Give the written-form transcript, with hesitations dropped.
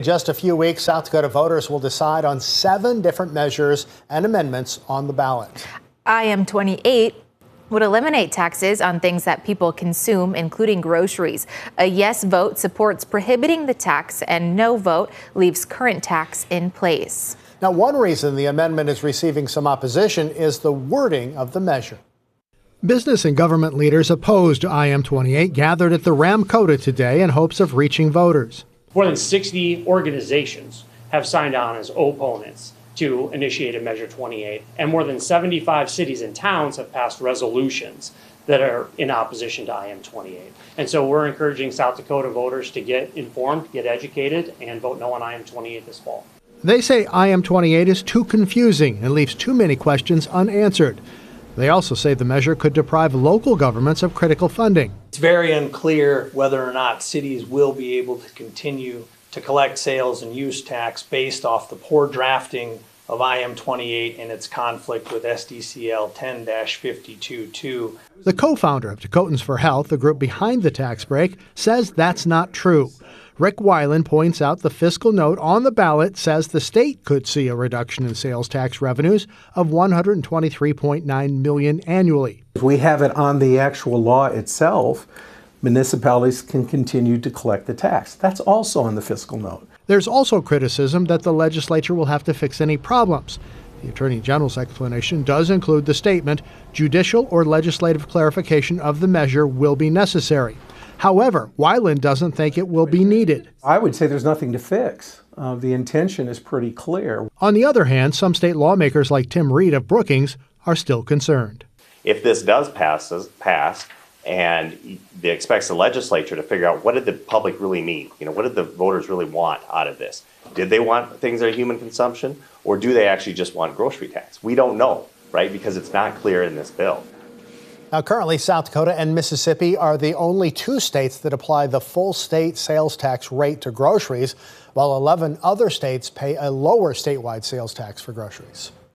In just a few weeks, South Dakota voters will decide on 7 different measures and amendments on the ballot. IM28 would eliminate taxes on things that people consume, including groceries. A yes vote supports prohibiting the tax, and no vote leaves current tax in place. Now, one reason the amendment is receiving some opposition is the wording of the measure. Business and government leaders opposed to IM28 gathered at the Ramcota today in hopes of reaching voters. More than 60 organizations have signed on as opponents to initiate a Measure 28, and more than 75 cities and towns have passed resolutions that are in opposition to IM28. And so we're encouraging South Dakota voters to get informed, get educated, and vote no on IM28 this fall. They say IM28 is too confusing and leaves too many questions unanswered. They also say the measure could deprive local governments of critical funding. It's very unclear whether or not cities will be able to continue to collect sales and use tax based off the poor drafting of IM28 and its conflict with SDCL 10-52-2. The co-founder of Dakotans for Health, the group behind the tax break, says that's not true. Rick Weiland points out the fiscal note on the ballot says the state could see a reduction in sales tax revenues of $123.9 million annually. If we have it on the actual law itself, municipalities can continue to collect the tax. That's also on the fiscal note. There's also criticism that the legislature will have to fix any problems. The Attorney General's explanation does include the statement, judicial or legislative clarification of the measure will be necessary. However, Weiland doesn't think it will be needed. I would say there's nothing to fix. The intention is pretty clear. On the other hand, some state lawmakers like Tim Reed of Brookings are still concerned. If this does pass and it expects the legislature to figure out what did the public really need? What did the voters really want out of this? Did they want things that are human consumption, or do they actually just want grocery tax? We don't know, right? Because it's not clear in this bill. Now, currently, South Dakota and Mississippi are the only 2 states that apply the full state sales tax rate to groceries, while 11 other states pay a lower statewide sales tax for groceries.